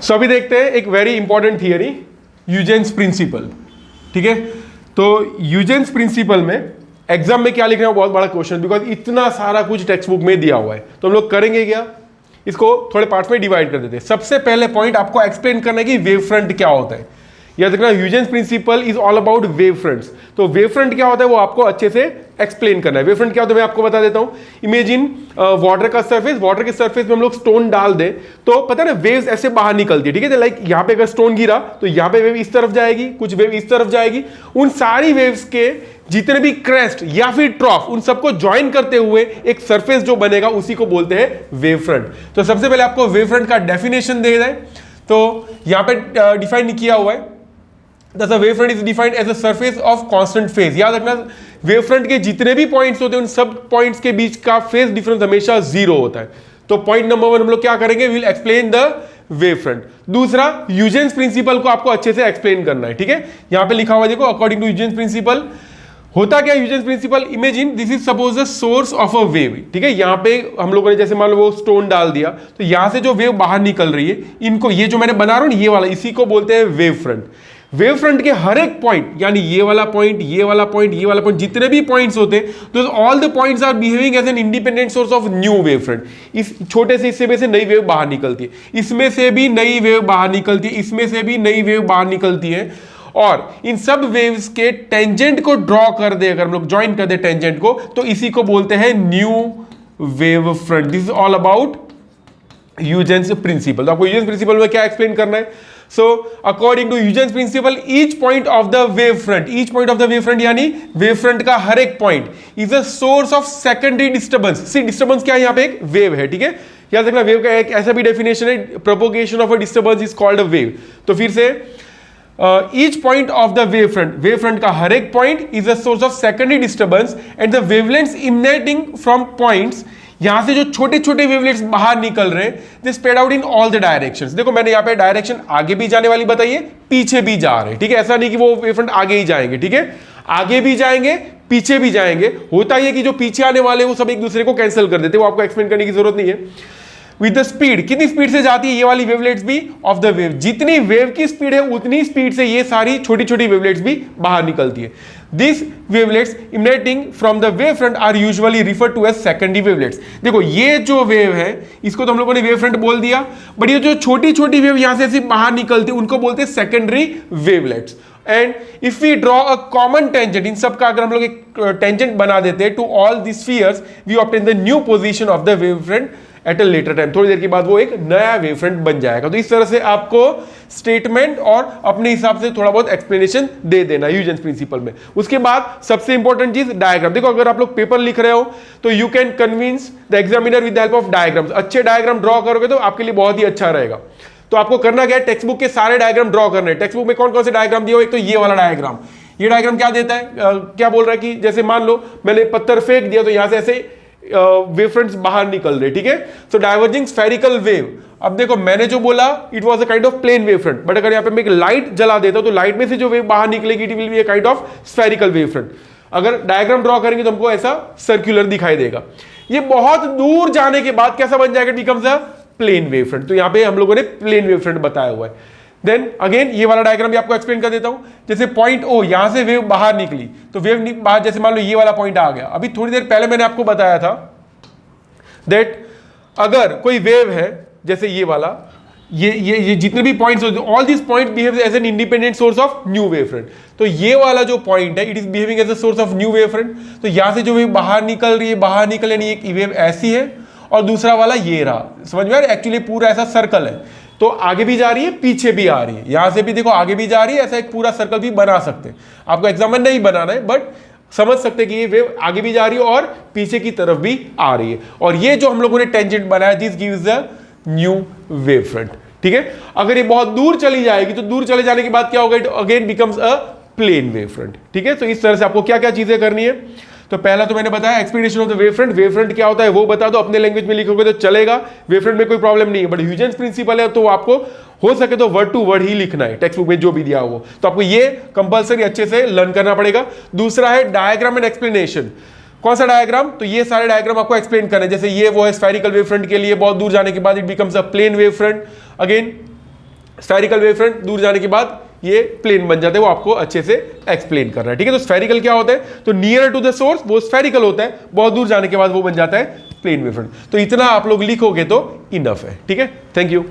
सो अभी देखते हैं एक very important theory, Huygens principle. ठीक है, तो ह्यूजेंस प्रिंसिपल में एग्जाम में क्या लिखना है बहुत बड़ा क्वेश्चन, बिकॉज इतना सारा कुछ टेक्स्ट बुक में दिया हुआ है। तो हम लोग करेंगे क्या, इसको थोड़े पार्ट्स में डिवाइड कर देते हैं। सबसे पहले पॉइंट आपको एक्सप्लेन करना है कि वेव फ्रंट क्या होता है। याद रखना, Huygens principle is all about wave fronts. तो वेव फ्रंट क्या होता है वो आपको अच्छे से एक्सप्लेन करना है। वेव फ्रंट क्या होता है मैं आपको बता देता हूं। इमेजिन वाटर का सरफेस, वाटर के सरफेस में हम लोग स्टोन डाल दें तो पता है ना वेव्स ऐसे बाहर निकलती है। ठीक है, लाइक यहां पे अगर स्टोन गिरा तो यहां पे वेव इस तरफ जाएगी, कुछ वेव इस तरफ जाएगी। उन सारी वेव्स के जितने भी क्रेस्ट या फिर ट्रॉफ, उन सबको ज्वाइन करते हुए एक सरफेस जो बनेगा उसी को बोलते हैं वेव फ्रंट। तो सबसे पहले आपको वेव फ्रंट का डेफिनेशन दे दें, तो यहां पे डिफाइन किया हुआ है। Thus, a wavefront is defined as a surface of constant phase। याद रखना, वेवफ्रंट के जितने भी पॉइंट्स होते हैं उन सब पॉइंट्स के बीच का फेज डिफरेंस हमेशा जीरो होता है। तो पॉइंट नंबर 1 हम लोग क्या करेंगे, विल एक्सप्लेन द वेवफ्रंट। दूसरा, ह्यूजेंस प्रिंसिपल को आपको अच्छे से एक्सप्लेन करना है। ठीक है, यहां पे लिखा हुआ देखो, अकॉर्डिंग टू ह्यूजेंस प्रिंसिपल होता क्या Huygens principle, imagine this is suppose the source of a wave. ठीक है, यहां पे हम लोगों ने जैसे मान लो वो स्टोन डाल दिया, तो यहां से जो वेव बाहर निकल रही है, इनको ये जो मैंने बना रहा हूं ये वाला, इसी को बोलते हैं वेव फ्रंट। वेव फ्रंट के हर एक पॉइंट, यानी ये वाला पॉइंट, ये वाला पॉइंट, ये वाला पॉइंट, जितने भी पॉइंट्स होते हैं, तो all the points are behaving as an independent source of new wave front. इस छोटे से हिस्से में से नई वेव बाहर निकलती है, इसमें से भी नई वेव बाहर निकलती है, इसमें से भी नई वेव बाहर निकलती है। और इन सब वेव्स के टेंजेंट को ड्रॉ कर दे, अगर हम लोग ज्वाइन कर दे टेंजेंट को, तो इसी को बोलते हैं new wave front. This is all about Huygens principle. तो आपको ह्यूजेंस प्रिंसिपल में क्या एक्सप्लेन करना है। So, according to Huygens principle, each point of the wave front यानी wave front का हर एक point is a source of secondary disturbance। See, disturbance क्या है, यहाँ पे एक wave है। ठीक है, याद रखना, wave का एक ऐसा भी definition है, propagation of a disturbance is called a wave। तो फिर से each point of the wave front का हर एक point is a source of secondary disturbance and the wavelengths emanating from points, यहां से जो छोटे छोटे वेवलेट्स बाहर निकल रहे हैं, they spread out in all the directions. देखो मैंने यहाँ पे डायरेक्शन आगे भी जाने वाली बताई है, पीछे भी जा रहे हैं। ठीक है, ऐसा नहीं कि वो वेवफ्रंट आगे ही जाएंगे। ठीक है, आगे भी जाएंगे, पीछे भी जाएंगे। होता ही है कि जो पीछे आने वाले वो सब एक दूसरे को कैंसिल कर देते हैं, वो आपको एक्सप्लेन करने की जरूरत नहीं है। विद द स्पीड, कितनी स्पीड से जाती है ये वाली वेवलेट्स भी, ऑफ द वेव, जितनी वेव की स्पीड है उतनी स्पीड से ये सारी छोटी छोटी वेवलेट्स भी बाहर निकलती है। These wavelets emanating from the wavefront are usually referred to as secondary wavelets। देखो ये जो वेव है इसको तो हम लोगों ने वेव फ्रंट बोल दिया, बट ये जो छोटी छोटी वेव यहां से ऐसे बाहर निकलती है उनको बोलते हैं secondary wavelets. And if we draw a common tangent, इन सब का अगर हम लोग एक टेंजेंट बना देते हैं to all the spheres, we obtain the new position of the wave front at a later time. थोड़ी देर के बाद वो एक नया वेव फ्रंट बन जाएगा। तो इस तरह से आपको स्टेटमेंट और अपने हिसाब से थोड़ा बहुत एक्सप्लेनेशन दे देना ह्यूजेंस प्रिंसिपल में। उसके बाद सबसे इंपॉर्टेंट चीज डायग्राम। देखो अगर आप लोग पेपर लिख रहे हो तो you can convince the examiner with the help of diagrams. अच्छे डायग्राम ड्रॉ करोगे तो आपके लिए बहुत ही अच्छा रहेगा। तो आपको करना क्या है, टेक्स्ट बुक के सारे डायग्राम ड्रॉ करने। टेक्स्ट बुक में कौन कौन से डायग्राम दिए हो, एक तो ये वाला डायग्राम। ये डायग्राम क्या देता है, क्या बोल रहा है कि जैसे मान लो मैंने पत्थर फेंक दिया तो यहां से ऐसे वेव फ्रंट्स बाहर निकल रहे। ठीक है, सो डाइवर्जिंग स्फेरिकल वेव। अब देखो मैंने जो बोला it was a kind of plane wave front, but अगर यहां पे मैं एक लाइट जला देता हूं तो लाइट में से जो वेव बाहर निकलेगी it will be a kind of spherical wave front. अगर डायग्राम ड्रॉ करेंगे तो हमको ऐसा सर्कुलर दिखाई देगा। ये बहुत दूर जाने के बाद कैसा बन जाएगा, it becomes a plane wave front. तो यहां पे हम लोगों ने प्लेन वेव फ्रंट बताया हुआ है। देन अगेन ये वाला डायग्राम भी आपको एक्सप्लेन कर देता हूं। जैसे पॉइंट ओ, यहां से वेव बाहर निकली तो वेव बाहर, जैसे मान लो ये वाला पॉइंट आ गया। अभी थोड़ी देर पहले मैंने आपको बताया था दैट अगर कोई वेव है जैसे ये वाला, ये जितने भी पॉइंट्स होते हैं, all this point behave as an independent source of new wave front. तो ये वाला जो पॉइंट है it is behaving as a source of new wave front. तो यहां से जो वेव बाहर निकल रही है, बाहर निकल यानी एक वेव ऐसी है और दूसरा वाला ये रहा। समझ में आ रहा है, एक्चुअली पूरा ऐसा सर्कल है, तो आगे भी जा रही है पीछे भी आ रही है। यहां से भी देखो आगे भी जा रही है, ऐसा एक पूरा सर्कल भी बना सकते हैं। आपको एग्जाम में नहीं बनाना है, बट समझ सकते कि ये वेव आगे भी जा रही है और पीछे की तरफ भी आ रही है। और ये जो हम लोगों ने टेंजेंट बनाया, this gives a new wave front. ठीक है, अगर ये बहुत दूर चली जाएगी तो दूर चले जाने के बाद क्या होगा, it again becomes a plane wave front. ठीक है, तो इस तरह से आपको क्या क्या चीजें करनी है। तो पहला तो मैंने बताया explanation of the wave front. Wave front क्या होता है वो बता दो, अपने लैंग्वेज में लिखोगे तो चलेगा, वेव फ्रंट में कोई प्रॉब्लम नहीं है। बट ह्यूजेंस प्रिंसिपल है तो आपको हो सके तो वर्ड टू वर्ड ही लिखना है, टेक्स्ट बुक में जो भी दिया हो। तो आपको ये कंपलसरी अच्छे से लर्न करना पड़ेगा। दूसरा है डायग्राम एंड एक्सप्लेनेशन। कौन सा डायग्राम, तो ये सारे डायग्राम आपको एक्सप्लेन करना है। जैसे ये वो है स्फेरिकल वेव फ्रंट के लिए, बहुत दूर जाने के बाद it becomes a plane wave front. Again spherical wave front दूर जाने के बाद ये प्लेन बन जाते हैं, वो आपको अच्छे से एक्सप्लेन कर रहा है, ठीक है। तो स्फेरिकल क्या होता है, तो नियर टू द सोर्स वो स्फेरिकल होता है, बहुत दूर जाने के बाद वो बन जाता है प्लेन वेव फ्रंट। तो इतना आप लोग लिखोगे तो इनफ है, ठीक है। Thank you.